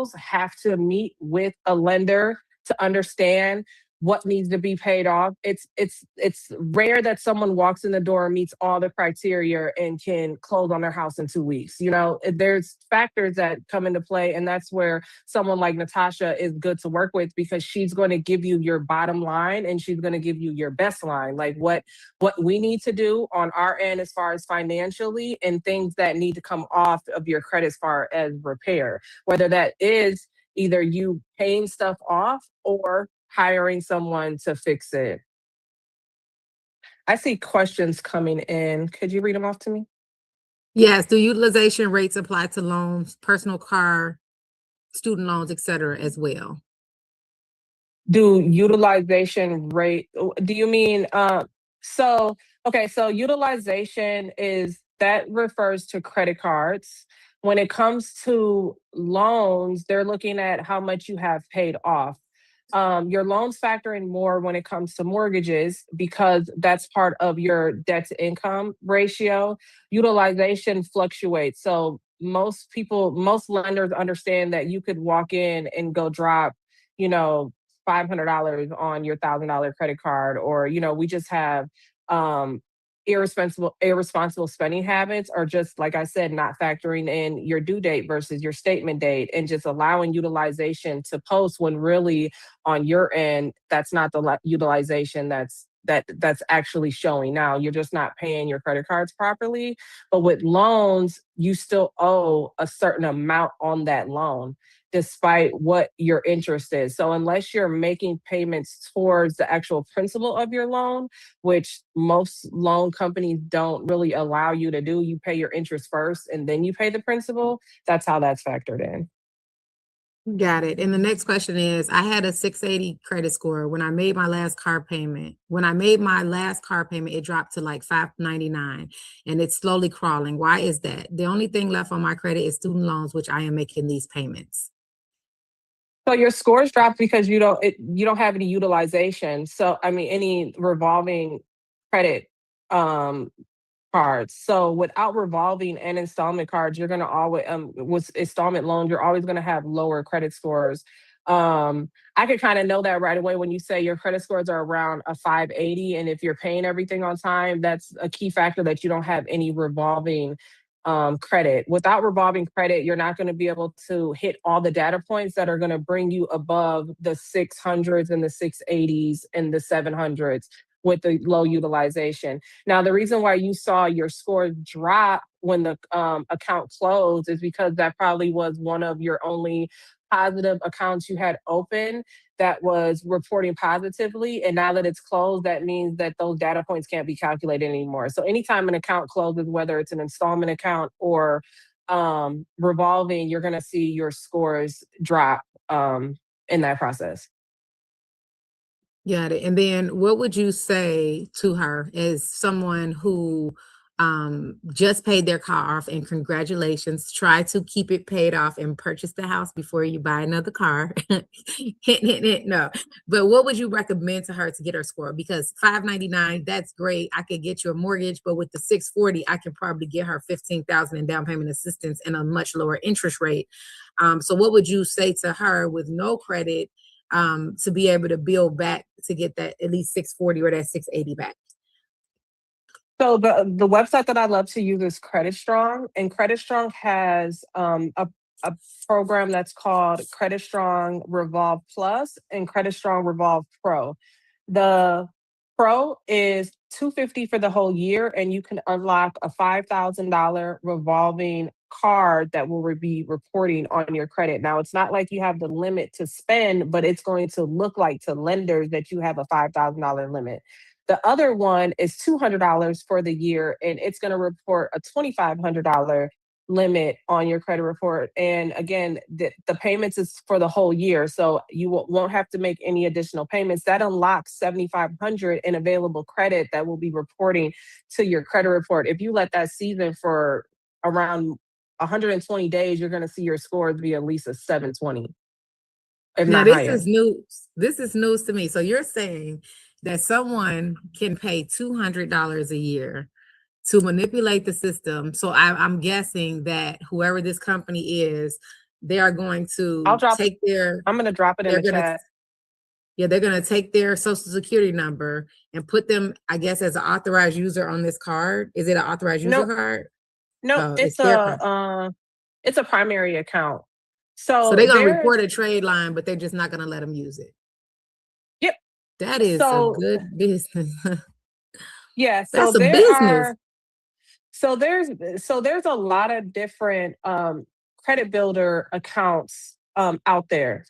individuals have to meet with a lender to understand what needs to be paid off. It's rare that someone walks in the door and meets all the criteria and can close on their house in 2 weeks. There's factors that come into play, and that's where someone like Natasha is good to work with, because she's going to give you your bottom line and she's going to give you your best line, like what we need to do on our end as far as financially, and things that need to come off of your credit as far as repair, whether that is either you paying stuff off or hiring someone to fix it. I see questions coming in. Could you read them off to me? Yes. Do utilization rates apply to loans, personal car, student loans, et cetera, as well? Do utilization rate, do you mean, so utilization that refers to credit cards. When it comes to loans, they're looking at how much you have paid off. Your loans factor in more when it comes to mortgages, because that's part of your debt to income ratio. Utilization fluctuates. So most lenders understand that you could walk in and go drop, you know, $500 on your $1,000 credit card, or we just have irresponsible spending habits, or just like I said, not factoring in your due date versus your statement date, and just allowing utilization to post when really on your end that's not the utilization that's actually showing. Now you're just not paying your credit cards properly, but with loans you still owe a certain amount on that loan despite what your interest is. So unless you're making payments towards the actual principal of your loan, which most loan companies don't really allow you to do, you pay your interest first and then you pay the principal. That's how that's factored in. Got it. And the next question is, I had a 680 credit score when I made my last car payment. When I made my last car payment, it dropped to like 599 and it's slowly crawling. Why is that? The only thing left on my credit is student loans, which I am making these payments. So your scores dropped because you don't have any utilization. So I mean, any revolving credit cards. So without revolving and installment cards, you're gonna always with installment loans, you're always gonna have lower credit scores. I could kind of know that right away when you say your credit scores are around a 580, and if you're paying everything on time, that's a key factor that you don't have any revolving credit. Without revolving credit, you're not going to be able to hit all the data points that are going to bring you above the 600s and the 680s and the 700s with the low utilization. Now, the reason why you saw your score drop when the account closed is because that probably was one of your only positive accounts you had open that was reporting positively. And now that it's closed, that means that those data points can't be calculated anymore. So anytime an account closes, whether it's an installment account or revolving, you're going to see your scores drop in that process. Got it. And then what would you say to her as someone who just paid their car off, and congratulations, try to keep it paid off and purchase the house before you buy another car? Hint, no. But what would you recommend to her to get her score? Because 599, that's great. I could get you a mortgage, but with the 640, I can probably get her 15,000 in down payment assistance and a much lower interest rate. So what would you say to her with no credit to be able to build back to get that at least 640 or that 680 back? So the website that I love to use is Credit Strong, and Credit Strong has a program that's called Credit Strong Revolve Plus and Credit Strong Revolve Pro. The Pro is $250 for the whole year, and you can unlock a $5,000 revolving card that will be reporting on your credit. Now, it's not like you have the limit to spend, but it's going to look like to lenders that you have a $5,000 limit. The other one is $200 for the year, and it's going to report a $2,500 limit on your credit report. And again, the payments is for the whole year, so you won't have to make any additional payments. That unlocks $7,500 in available credit that will be reporting to your credit report. If you let that season for around 120 days, you're going to see your scores be at least a 720, if Now, not this higher. is news. This is news to me. So you're saying that someone can pay $200 a year to manipulate the system. So I'm guessing that whoever this company is, they are going I'll to drop it. take their, I'm gonna drop it in they're the gonna, chat. yeah, they're gonna take their social security number and put them, I guess, as an authorized user on this card. Is it an authorized user Nope, card? nope. Oh, it's their card. It's a primary account. So So they're gonna there's report a trade line, but they're just not gonna let them use it. yep. That is a So good business. yeah. That's a business. So there's a lot of different credit builder accounts out there.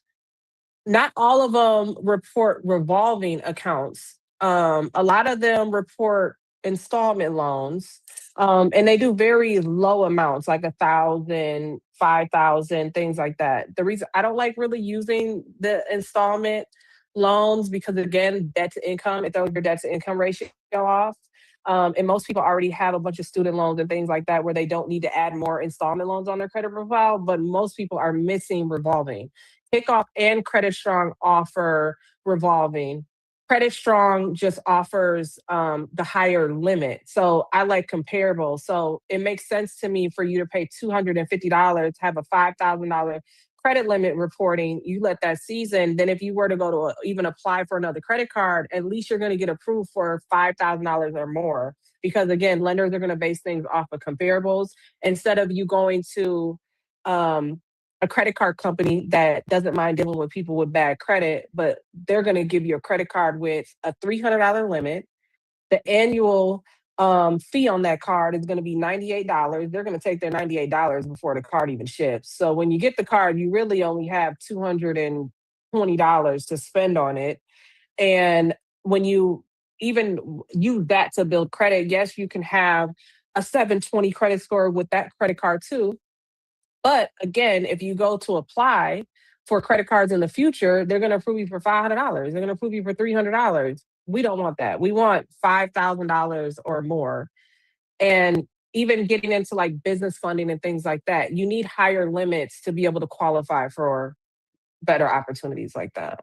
Not all of them report revolving accounts. A lot of them report installment loans, and they do very low amounts, like 1,000, 5,000, things like that. The reason I don't like really using the installment loans because again, debt to income, it throws your debt to income ratio off. And most people already have a bunch of student loans and things like that where they don't need to add more installment loans on their credit profile, but most people are missing revolving. Kickoff and Credit Strong offer revolving. Credit Strong just offers the higher limit. So I like comparable. So it makes sense to me for you to pay $250, have a $5,000 credit limit reporting. You let that season. Then if you were to go to even apply for another credit card, at least you're going to get approved for $5,000 or more. Because again, lenders are going to base things off of comparables instead of you going to a credit card company that doesn't mind dealing with people with bad credit, but they're going to give you a credit card with a $300 limit. The annual fee on that card is going to be $98. They're going to take their $98 before the card even ships. So when you get the card, you really only have $220 to spend on it. And when you even use that to build credit, yes, you can have a 720 credit score with that credit card too. But again, if you go to apply for credit cards in the future, they're going to approve you for $500. They're going to approve you for $300. We don't want that. We want $5,000 or more. And even getting into like business funding and things like that, you need higher limits to be able to qualify for better opportunities like that.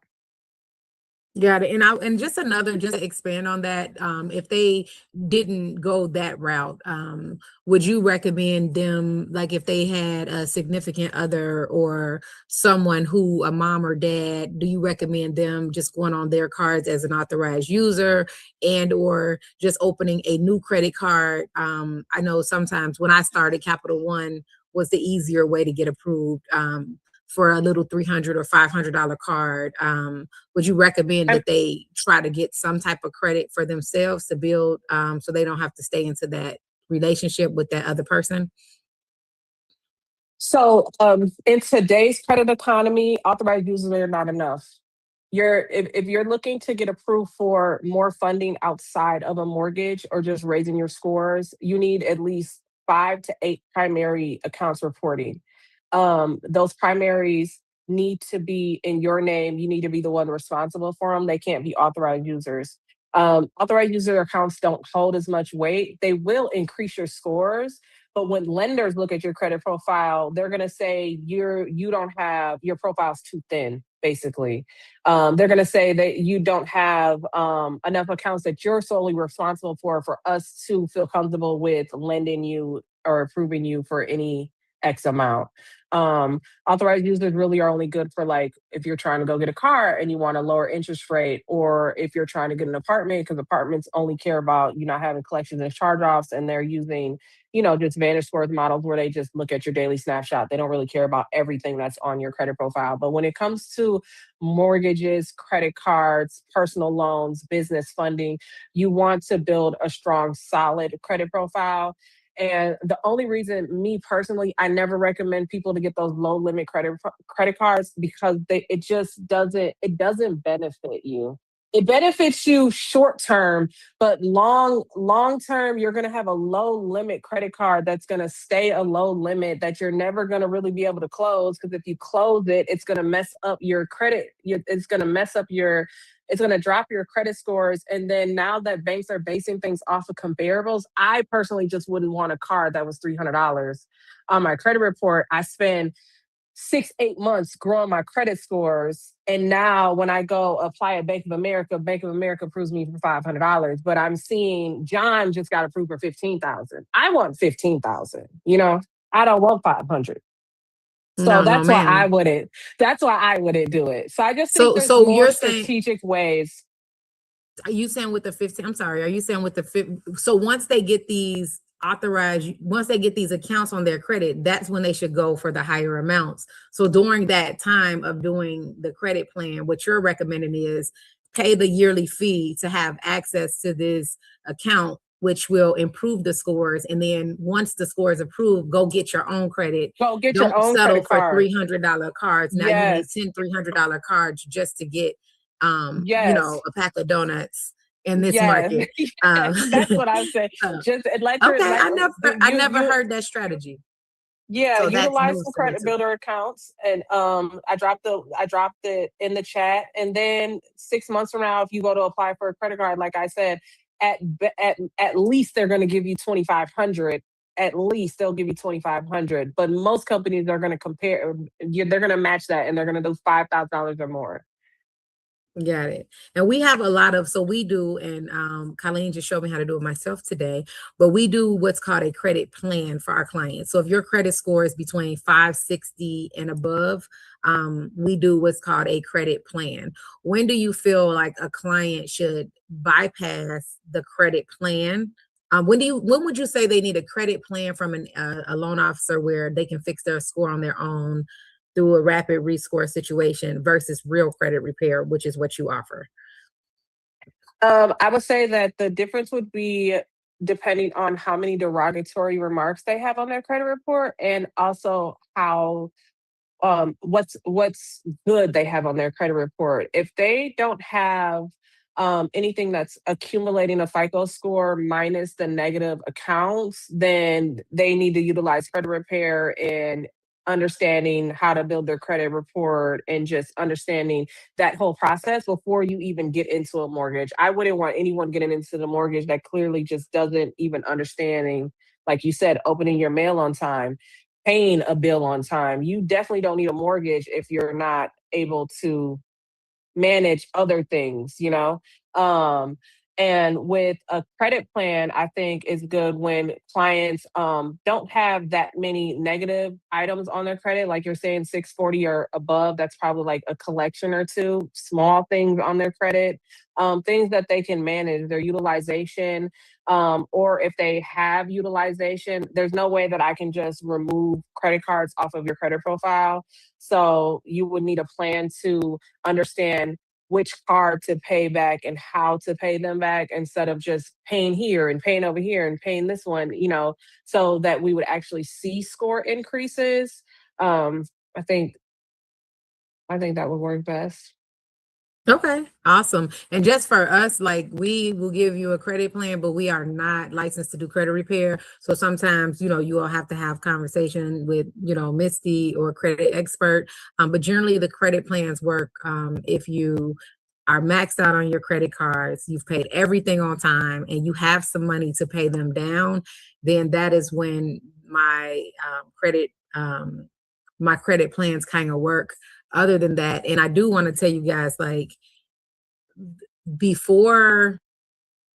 Got it. And just another, just to expand on that, if they didn't go that route, would you recommend them, like if they had a significant other or someone who, a mom or dad, do you recommend them just going on their cards as an authorized user and or just opening a new credit card? I know sometimes when I started, Capital One was the easier way to get approved. For a little $300 or $500 card, would you recommend that they try to get some type of credit for themselves to build so they don't have to stay into that relationship with that other person? So in today's credit economy, authorized users are not enough. If you're looking to get approved for more funding outside of a mortgage or just raising your scores, you need at least 5 to 8 primary accounts reporting. Those primaries need to be in your name. You need to be the one responsible for them. They can't be authorized users. Authorized user accounts don't hold as much weight. They will increase your scores, but when lenders look at your credit profile, they're going to say you don't have your profile's too thin. Basically, they're going to say that you don't have enough accounts that you're solely responsible for us to feel comfortable with lending you or approving you for any X amount. Authorized users really are only good for like if you're trying to go get a car and you want a lower interest rate, or if you're trying to get an apartment because apartments only care about you not having collections and charge-offs, and they're using just Vantage scores models where they just look at your daily snapshot. They don't really care about everything that's on your credit profile. But when it comes to mortgages, credit cards, personal loans, business funding, you want to build a strong, solid credit profile. And the only reason, me personally, I never recommend people to get those low limit credit cards because it doesn't benefit you. It benefits you short term, but long term, you're going to have a low limit credit card that's going to stay a low limit that you're never going to really be able to close. Because if you close it, it's going to mess up your credit. It's going to mess up it's going to drop your credit scores. And then now that banks are basing things off of comparables, I personally just wouldn't want a card that was $300 on my credit report. I spend 6, 8 months growing my credit scores. And now when I go apply at Bank of America approves me for $500. But I'm seeing John just got approved for $15,000. I want $15,000, I don't want $500. So No, ma'am. that's why I wouldn't do it. So I just think So, there's so more you're saying, strategic ways. are you saying with the 15? I'm sorry. Are you saying with the 15? So once they get these authorized, once they get these accounts on their credit, that's when they should go for the higher amounts. So during that time of doing the credit plan, what you're recommending is pay the yearly fee to have access to this account, which will improve the scores. And then once the score is approved, go get your own credit. Go get your Don't own settle credit for card. $300 cards. Now you need Yes. 10 $300 cards just to get Yes. a pack of donuts in this Yes. market. Yes. That's what I'm saying. So, Just okay, let I you never you heard that strategy. yeah, So that's utilize some news to me credit too. builder accounts, and I dropped it in the chat, and then 6 months from now, if you go to apply for a credit card, like I said, at least they're going to give you 2,500. At least they'll give you 2,500, but most companies are going to compare. They're going to match that, and they're going to do $5,000 or more. Got it. And we have a lot of, so we do, and Colleen just showed me how to do it myself today, but we do what's called a credit plan for our clients. So if your credit score is between 560 and above, we do what's called a credit plan. When do you feel like a client should bypass the credit plan? When would you say they need a credit plan from a loan officer where they can fix their score on their own through a rapid rescore situation versus real credit repair, which is what you offer? I would say that the difference would be depending on how many derogatory remarks they have on their credit report, and also how what's good they have on their credit report. If they don't have anything that's accumulating a FICO score minus the negative accounts, then they need to utilize credit repair and understanding how to build their credit report and just understanding that whole process before you even get into a mortgage. I wouldn't want anyone getting into the mortgage that clearly just doesn't even understanding, like you said, opening your mail on time, paying a bill on time. You definitely don't need a mortgage if you're not able to manage other things, you know? Um, and with a credit plan, I think is good when clients don't have that many negative items on their credit. Like you're saying, 640 or above, that's probably like a collection or two, small things on their credit, things that they can manage, their utilization, or if they have utilization, there's no way that I can just remove credit cards off of your credit profile. So you would need a plan to understand which card to pay back and how to pay them back instead of just paying here and paying over here and paying this one, so that we would actually see score increases. Um, I think I think that would work best. Okay, awesome. And just for us, like we will give you a credit plan, but we are not licensed to do credit repair. So sometimes, you all have to have conversation with, Misty or a credit expert. But generally the credit plans work if you are maxed out on your credit cards, you've paid everything on time, and you have some money to pay them down, then that is when my credit plans kind of work. Other than that, and I do want to tell you guys, like, before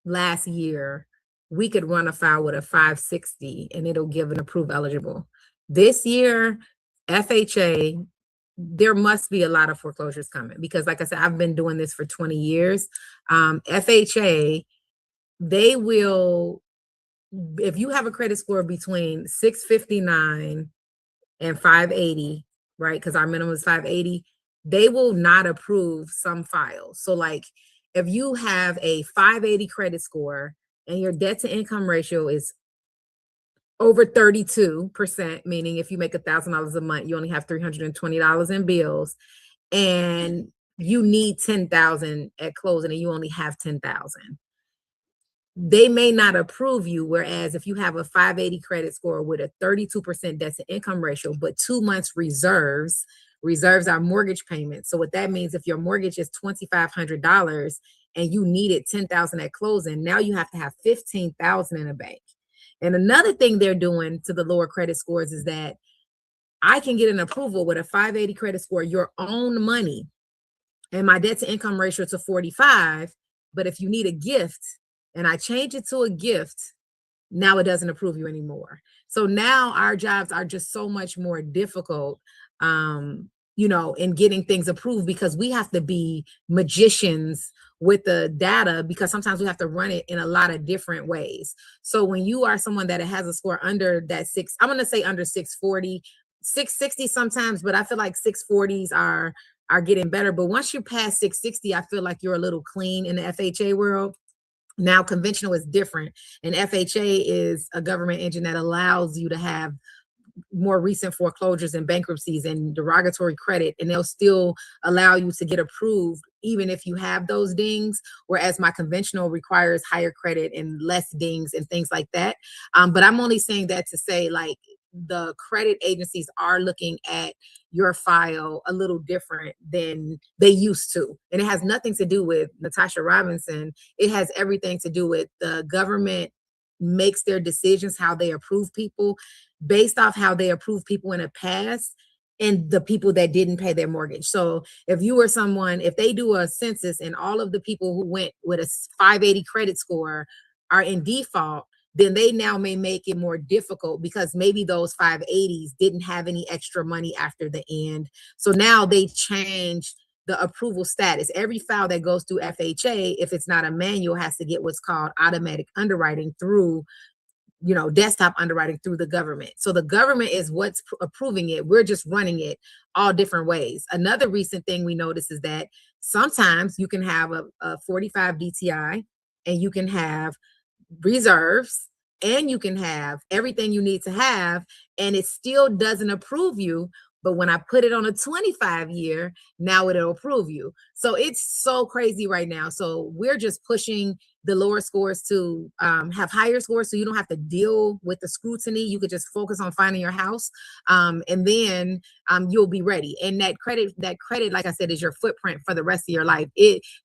last year, we could run a file with a 560 and it'll give an approved eligible. This year, FHA, there must be a lot of foreclosures coming because, like I said, I've been doing this for 20 years. FHA, they will, if you have a credit score between 659 and 580, right? Because our minimum is 580, they will not approve some files. So like if you have a 580 credit score and your debt to income ratio is over 32%, meaning if you make $1,000 a month, you only have $320 in bills, and you need 10,000 at closing and you only have 10,000, they may not approve you. Whereas if you have a 580 credit score with a 32% debt to income ratio, but 2 months reserves are mortgage payments. So what that means, if your mortgage is $2,500 and you needed 10,000 at closing, now you have to have 15,000 in a bank. And another thing they're doing to the lower credit scores is that I can get an approval with a 580 credit score, your own money, and my debt to income ratio to 45. But if you need a gift and I change it to a gift, now it doesn't approve you anymore. So now our jobs are just so much more difficult you know, in getting things approved, because we have to be magicians with the data, because sometimes we have to run it in a lot of different ways. So when you are someone that has a score under that I'm going to say under 640, 660 sometimes, but I feel like 640s are getting better. But once you pass 660, I feel like you're a little clean in the FHA world. Now, conventional is different, and FHA is a government engine that allows you to have more recent foreclosures and bankruptcies and derogatory credit, and they'll still allow you to get approved even if you have those dings, whereas my conventional requires higher credit and less dings and things like that. But I'm only saying that to say, like, the credit agencies are looking at your file a little different than they used to, and it has nothing to do with Natasha Robinson. It has everything to do with the government makes their decisions, how they approve people, based off how they approve people in the past and the people that didn't pay their mortgage. So if you were someone, if they do a census and all of the people who went with a 580 credit score are in default, then they now may make it more difficult, because maybe those 580s didn't have any extra money after the end. So now they changed the approval status. Every file that goes through FHA, if it's not a manual, has to get what's called automatic underwriting through, you know, desktop underwriting through the government. So the government is what's approving it. We're just running it all different ways. Another recent thing we notice is that sometimes you can have a 45 DTI, and you can have reserves, and you can have everything you need to have, and it still doesn't approve you. But when I put it on a 25 year, now it'll approve you. So it's so crazy right now. So we're just pushing the lower scores to have higher scores, so you don't have to deal with the scrutiny. You could just focus on finding your house, and then you'll be ready. And that credit, like I said, is your footprint for the rest of your life.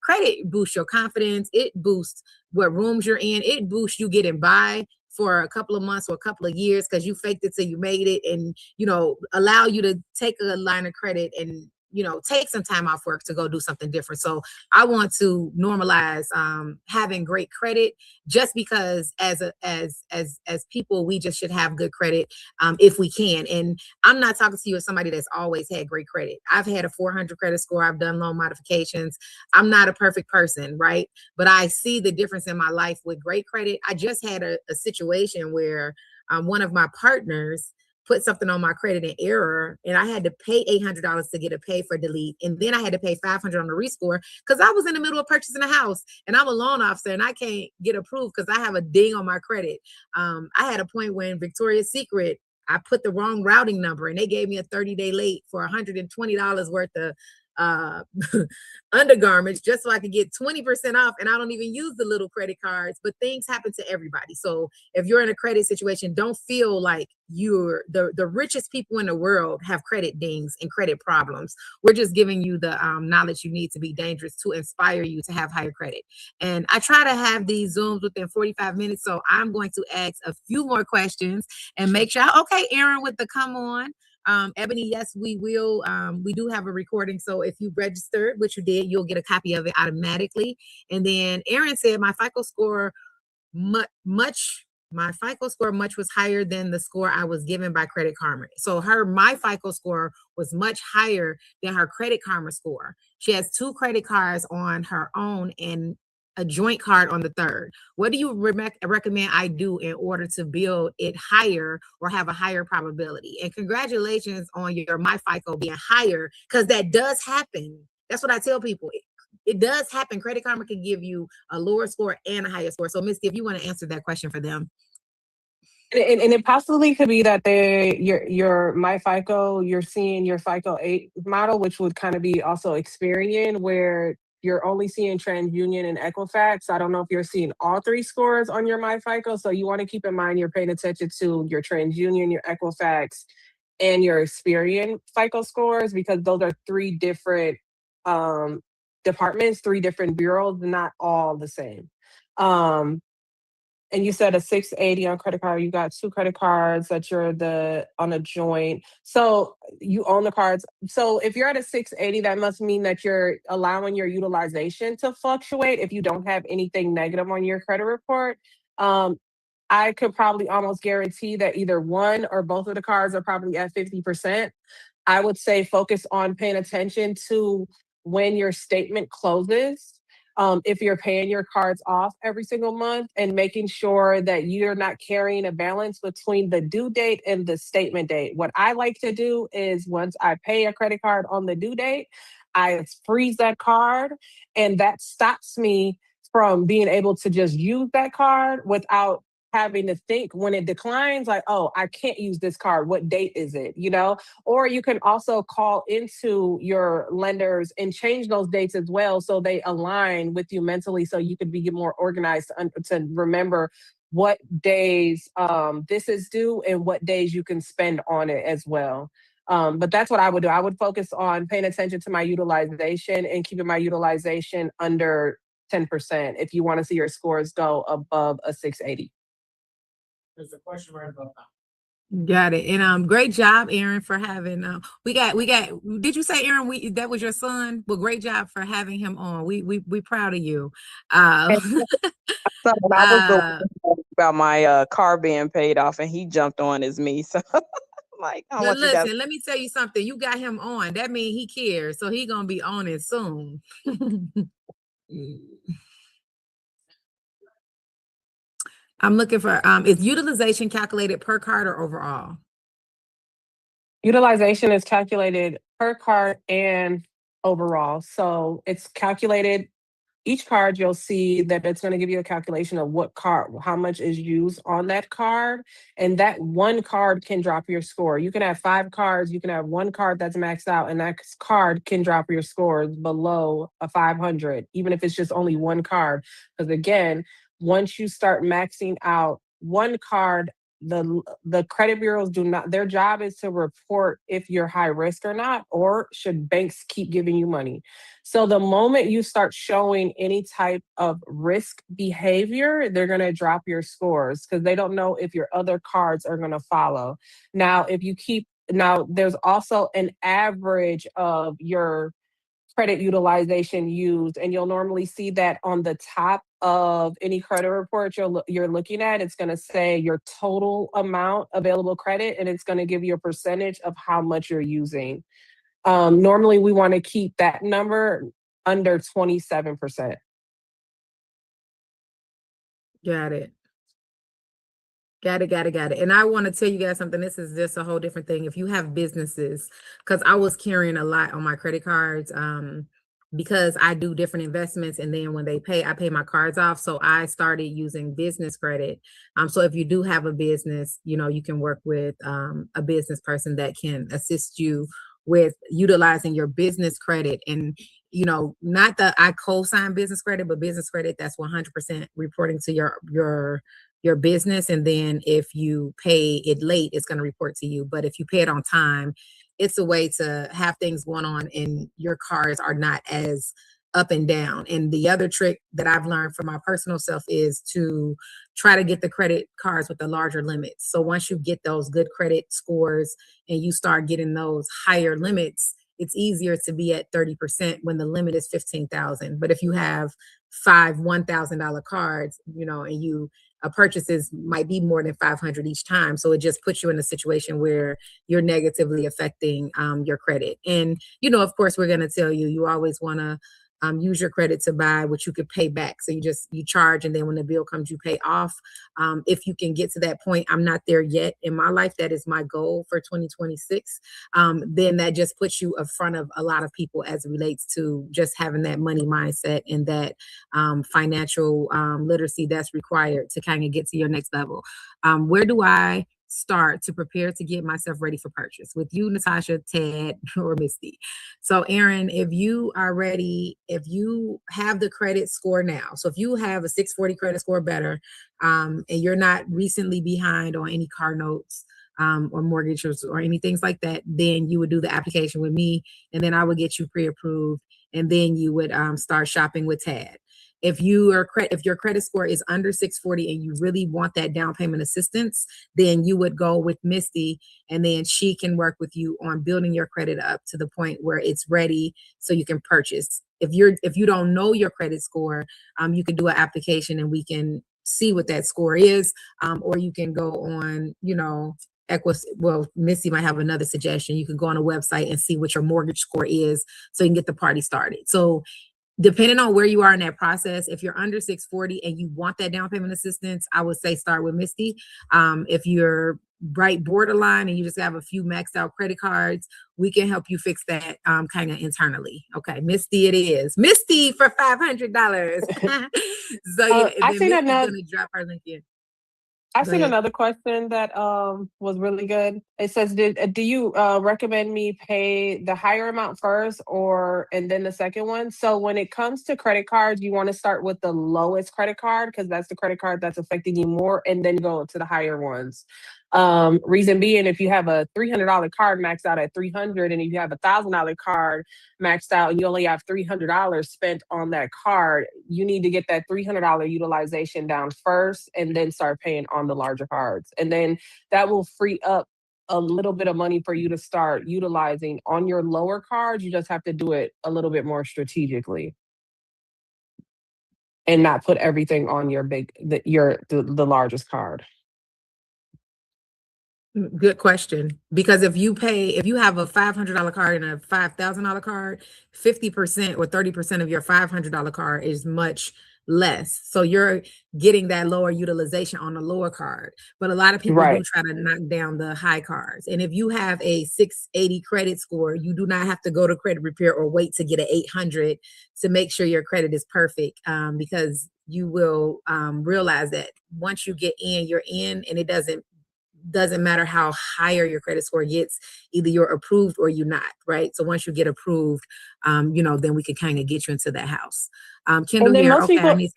Credit boosts your confidence. It boosts what rooms you're in. It boosts you getting by for a couple of months or a couple of years, because you faked it till you made it, and, you know, allow you to take a line of credit and, you know, take some time off work to go do something different. So I want to normalize having great credit, just because as people, we just should have good credit if we can. And I'm not talking to you as somebody that's always had great credit. I've had a 400 credit score. I've done loan modifications. I'm not a perfect person, right? But I see the difference in my life with great credit. I just had a situation where one of my partners put something on my credit in error, and I had to pay $800 to get a pay for delete, and then I had to pay $500 on the rescore, because I was in the middle of purchasing a house, and I'm a loan officer, and I can't get approved because I have a ding on my credit. I had a point when Victoria's Secret, I put the wrong routing number, and they gave me a 30-day late for $120 worth of undergarments, just so I could get 20% off. And I don't even use the little credit cards, but things happen to everybody. So if you're in a credit situation, don't feel like you're the richest people in the world have credit dings and credit problems. We're just giving you the knowledge you need to be dangerous, to inspire you to have higher credit. And I try to have these Zooms within 45 minutes. So I'm going to ask a few more questions and make sure. Okay, Aaron with the come on. Ebony, yes, we will. We do have a recording. So if you registered, which you did, you'll get a copy of it automatically. And then Aaron said, my FICO score much was higher than the score I was given by Credit Karma. So my FICO score was much higher than her Credit Karma score. She has 2 credit cards on her own and a joint card on the third. What do you recommend I do in order to build it higher or have a higher probability? And congratulations on your my FICO being higher, because that does happen. That's what I tell people. It does happen. Credit Karma can give you a lower score and a higher score. So Misty, if you want to answer that question for them. And it possibly could be that your my FICO, you're seeing your FICO 8 model, which would kind of be also Experian, where you're only seeing TransUnion and Equifax. I don't know if you're seeing all 3 scores on your my FICO. So you want to keep in mind you're paying attention to your TransUnion, your Equifax, and your Experian FICO scores, because those are 3 different departments, 3 different bureaus, not all the same. And you said a 680 on credit card. You got 2 credit cards that you're on a joint. So you own the cards. So if you're at a 680, that must mean that you're allowing your utilization to fluctuate if you don't have anything negative on your credit report. I could probably almost guarantee that either one or both of the cards are probably at 50%. I would say focus on paying attention to when your statement closes. If you're paying your cards off every single month and making sure that you're not carrying a balance between the due date and the statement date. What I like to do is once I pay a credit card on the due date, I freeze that card, and that stops me from being able to just use that card without having to think when it declines, like, oh, I can't use this card. What date is it? You know? Or you can also call into your lenders and change those dates as well so they align with you mentally so you could be more organized to remember what days this is due and what days you can spend on it as well. But that's what I would do. I would focus on paying attention to my utilization and keeping my utilization under 10% if you want to see your scores go above a 680. There's a question right above that. Got it. And great job, Aaron, for having we got did you say, Aaron, that was your son? Well, great job for having him on. We proud of you. So when I was the one about my car being paid off, and he jumped on as me. So like, I Now want you guys. listen, let me tell you something. You got him on. That means he cares. So he gonna be on it soon. I'm looking for is utilization calculated per card or overall? Utilization is calculated per card and overall. So it's calculated each card. You'll see that it's going to give you a calculation of what card, how much is used on that card. And that one card can drop your score. You can have 5 cards. You can have one card that's maxed out, and that card can drop your scores below a 500, even if it's just only one card. Because again, once you start maxing out one card, the credit bureaus do not, their job is to report if you're high risk or not, or should banks keep giving you money. So the moment you start showing any type of risk behavior, they're going to drop your scores because they don't know if your other cards are going to follow. Now, there's also an average of your credit utilization used, and you'll normally see that on the top of any credit report you're looking at. It's going to say your total amount available credit, and it's going to give you a percentage of how much you're using. Normally, we want to keep that number under 27%. Got it. Got it. And I want to tell you guys something. This is just a whole different thing. If you have businesses, because I was carrying a lot on my credit cards, because I do different investments, and then when they pay, I pay my cards off. So I started using business credit. So if you do have a business, you can work with a business person that can assist you with utilizing your business credit. And not that I co-sign business credit, but business credit that's 100% reporting to your business. And then if you pay it late, it's going to report to you. But if you pay it on time, it's a way to have things going on and your cards are not as up and down. And the other trick that I've learned from my personal self is to try to get the credit cards with the larger limits. So once you get those good credit scores and you start getting those higher limits, it's easier to be at 30% when the limit is 15,000. But if you have 5 $1,000 cards, and purchases might be more than 500 each time. So it just puts you in a situation where you're negatively affecting your credit. And, of course, we're going to tell you, you always want to use your credit to buy what you could pay back. So you charge, and then when the bill comes, you pay off. If you can get to that point, I'm not there yet in my life. That is my goal for 2026. Then that just puts you in front of a lot of people as it relates to just having that money mindset and that financial literacy that's required to kind of get to your next level. Where do I start to prepare to get myself ready for purchase? With you, Natasha, Ted, or Misty. So Aaron, if you are ready, if you have the credit score now, so if you have a 640 credit score better, and you're not recently behind on any car notes or mortgages or anything like that, then you would do the application with me, and then I would get you pre-approved, and then you would start shopping with Tad. If your credit score is under 640 and you really want that down payment assistance, then you would go with Misty, and then she can work with you on building your credit up to the point where it's ready so you can purchase. If you don't know your credit score, you can do an application and we can see what that score is, or you can go on, well, Missy might have another suggestion. You can go on a website and see what your mortgage score is so you can get the party started. So depending on where you are in that process, if you're under 640 and you want that down payment assistance, I would say start with Misty. If you're right borderline and you just have a few maxed out credit cards, we can help you fix that kind of internally. Okay, Misty it is. Misty for $500. So yeah, I then seen Misty's another. gonna drop her link in. I Go seen ahead. another question that was really good. It says, do you recommend me pay the higher amount first or and then the second one? So when it comes to credit cards, you want to start with the lowest credit card because that's the credit card that's affecting you more, and then go to the higher ones. Reason being, if you have a $300 card maxed out at 300, and if you have a $1,000 card maxed out and you only have $300 spent on that card, you need to get that $300 utilization down first and then start paying on the larger cards. And then that will free up a little bit of money for you to start utilizing on your lower cards. You just have to do it a little bit more strategically and not put everything on your the largest card. Good question. Because if you have a $500 card and a $5,000 card, 50% or 30% of your $500 card is much less. So you're getting that lower utilization on the lower card. But a lot of people do Right. try to knock down the high cards. And if you have a 680 credit score, you do not have to go to credit repair or wait to get an 800 to make sure your credit is perfect. Because you will realize that once you get in, you're in, and it doesn't matter how higher your credit score gets, either you're approved or you're not, right? So once you get approved, then we can kind of get you into that house. Kendall And then here. Okay, I need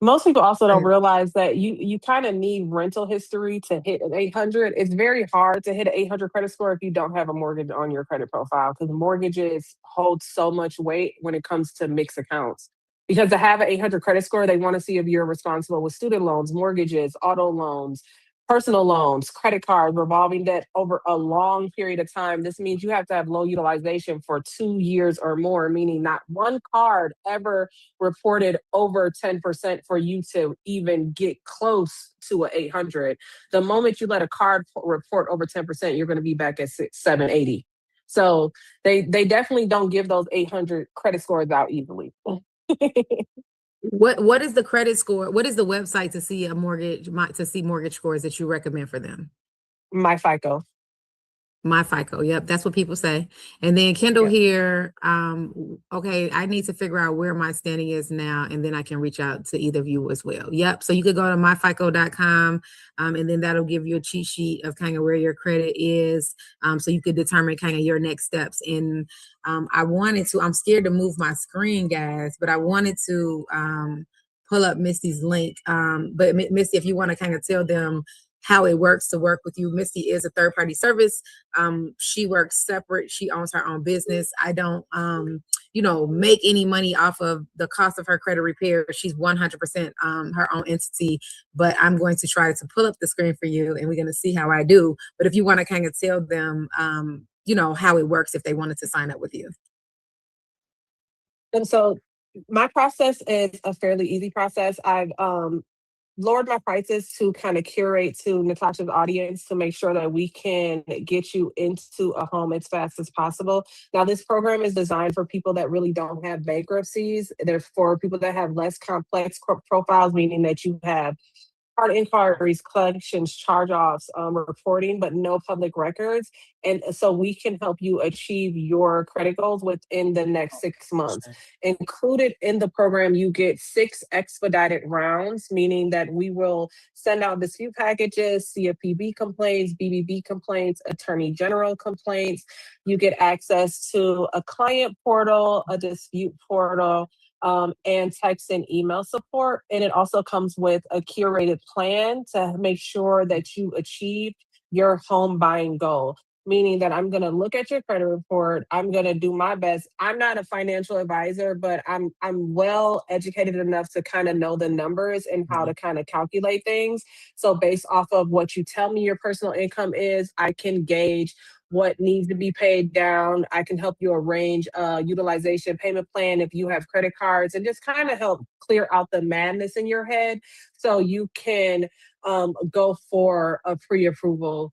most people also don't to. realize that you kind of need rental history to hit an 800. It's very hard to hit an 800 credit score if you don't have a mortgage on your credit profile, because mortgages hold so much weight when it comes to mixed accounts. Because to have an 800 credit score, they want to see if you're responsible with student loans, mortgages, auto loans, personal loans, credit cards, revolving debt over a long period of time. This means you have to have low utilization for 2 years or more, meaning not one card ever reported over 10% for you to even get close to an 800. The moment you let a card report over 10%, you're going to be back at 780. So they definitely don't give those 800 credit scores out easily. What is the credit score? What is the website to see mortgage scores that you recommend for them? My FICO. My FICO. Yep, that's what people say. And then Kendall Yep. here. Okay, I need to figure out where my standing is now, and then I can reach out to either of you as well. Yep. So you could go to myfico.com, and then that'll give you a cheat sheet of kind of where your credit is, so you could determine kind of your next steps. And I'm scared to move my screen, guys, but I wanted to pull up Misty's link. But Misty, if you want to kind of tell them how it works to work with you. Misty is a third-party service. She works separate. She owns her own business. I don't, make any money off of the cost of her credit repair. She's 100% her own entity, but I'm going to try to pull up the screen for you, and we're going to see how I do. But if you want to kind of tell them, how it works if they wanted to sign up with you. And so my process is a fairly easy process. I've lowered my prices to kind of curate to Natasha's audience to make sure that we can get you into a home as fast as possible. Now, this program is designed for people that really don't have bankruptcies. They're for people that have less complex profiles, meaning that you have hard inquiries, collections, charge-offs, reporting, but no public records. And so we can help you achieve your credit goals within the next 6 months. Included in the program, you get 6 expedited rounds, meaning that we will send out dispute packages, CFPB complaints, BBB complaints, Attorney General complaints. You get access to a client portal, a dispute portal, and text and email support. And it also comes with a curated plan to make sure that you achieve your home buying goal. Meaning that I'm going to look at your credit report. I'm going to do my best. I'm not a financial advisor, but I'm well educated enough to kind of know the numbers and how to kind of calculate things. So based off of what you tell me your personal income is, I can gauge what needs to be paid down. I can help you arrange a utilization payment plan if you have credit cards, and just kind of help clear out the madness in your head so you can go for a pre-approval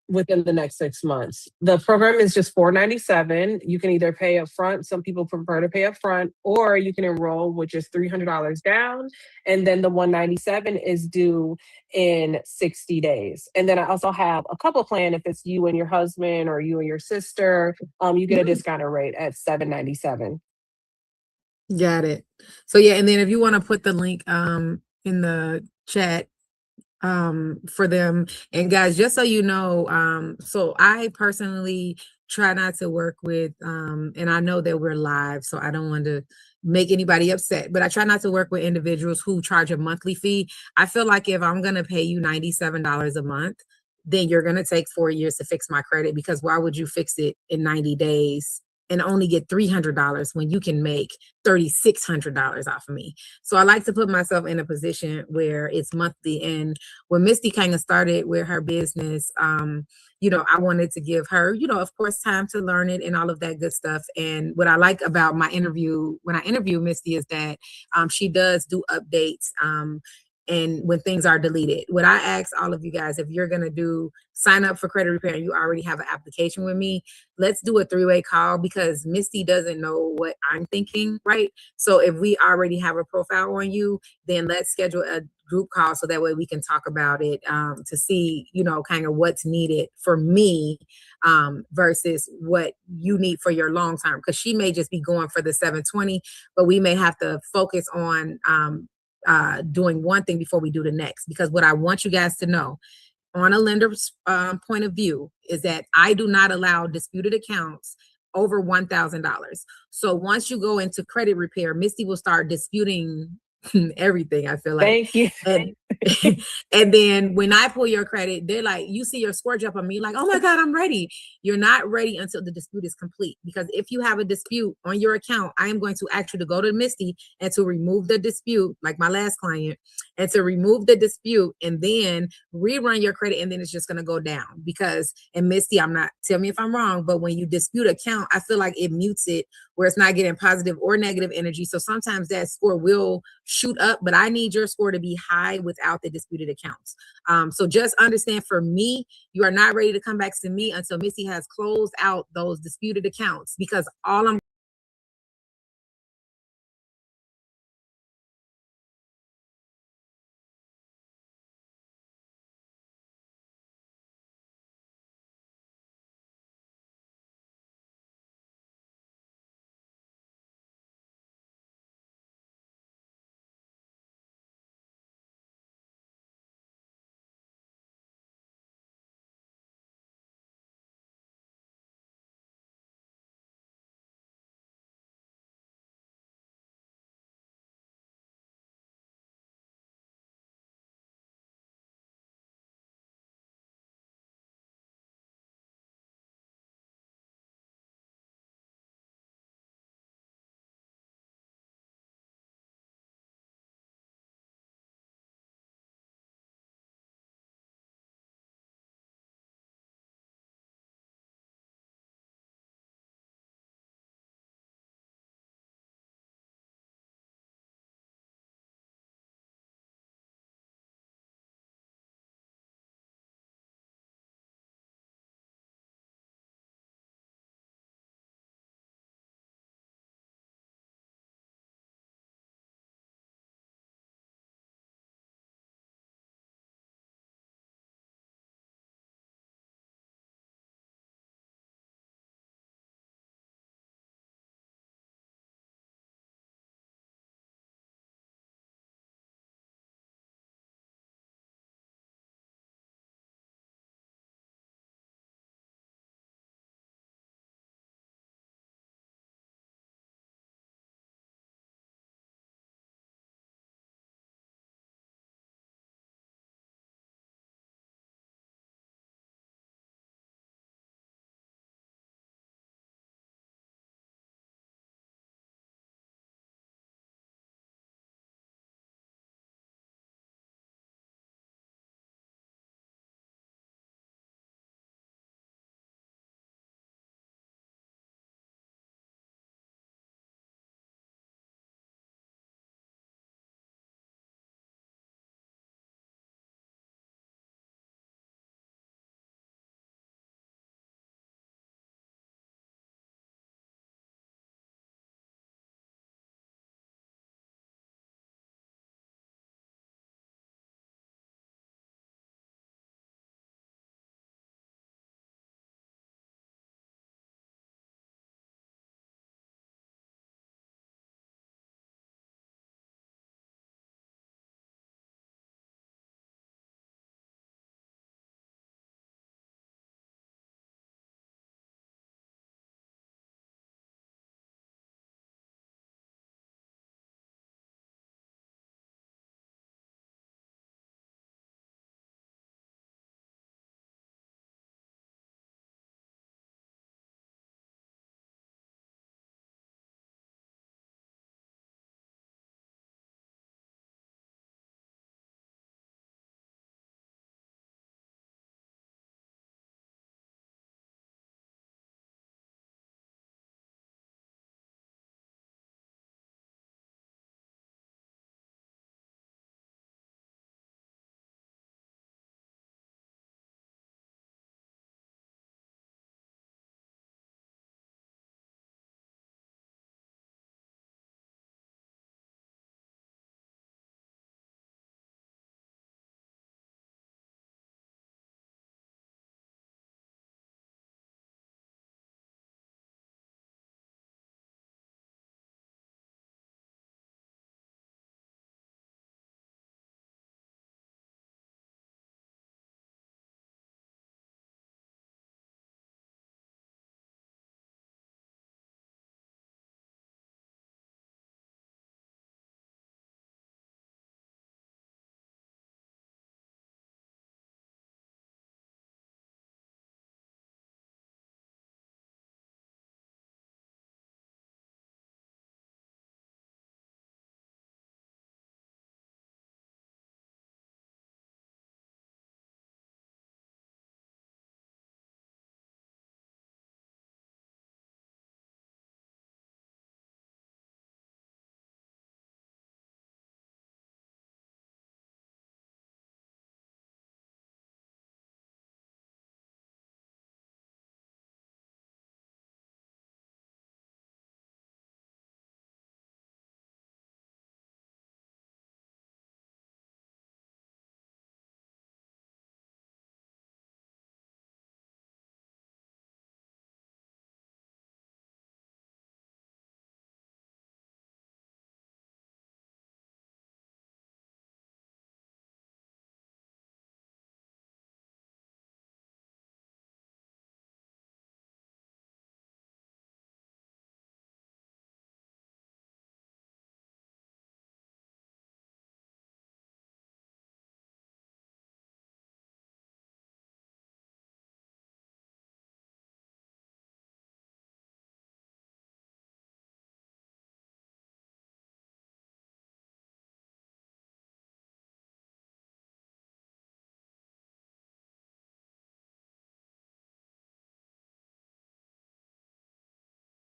within the next 6 months. The program is just $497. You can either pay up front. Some people prefer to pay up front, or you can enroll with just $300 down. And then the $197 is due in 60 days. And then I also have a couple plan if it's you and your husband or you and your sister. You get a discounted rate at $797. Got it. So yeah, and then if you want to put the link in the chat for them, and guys, just so you know, so I personally try not to work with and I know that we're live, so I don't want to make anybody upset, but I try not to work with individuals who charge a monthly fee. I feel like if I'm going to pay you $97 a month, then you're going to take 4 years to fix my credit, because why would you fix it in 90 days and only get $300 when you can make $3,600 off of me? So I like to put myself in a position where it's monthly. And when Misty kind of started with her business, you know, I wanted to give her, you know, of course, time to learn it and all of that good stuff. And what I like about my interview, when I interview Misty, is that she does do updates and when things are deleted. What I ask all of you guys, if you're going to sign up for credit repair and you already have an application with me, let's do a 3-way call, because Misty doesn't know what I'm thinking, right? So if we already have a profile on you, then let's schedule a group call so that way we can talk about it to see, you know, kind of what's needed for me versus what you need for your long term. Because she may just be going for the 720, but we may have to focus on doing one thing before we do the next. Because what I want you guys to know on a lender's point of view is that I do not allow disputed accounts over $1,000. So once you go into credit repair, Misty will start disputing everything, I feel like. Thank you. And, and then when I pull your credit, they're like, you see your score jump on me, like, oh my God, I'm ready. You're not ready until the dispute is complete. Because if you have a dispute on your account, I am going to ask you to go to Misty and to remove the dispute, like my last client, and to remove the dispute and then rerun your credit, and then it's just going to go down. Because, and Misty, I'm not, tell me if I'm wrong, but when you dispute account, I feel like it mutes it where it's not getting positive or negative energy. So sometimes that score will shoot up, but I need your score to be high without the disputed accounts. So just understand, for me, you are not ready to come back to me until Misty has closed out those disputed accounts, because all I'm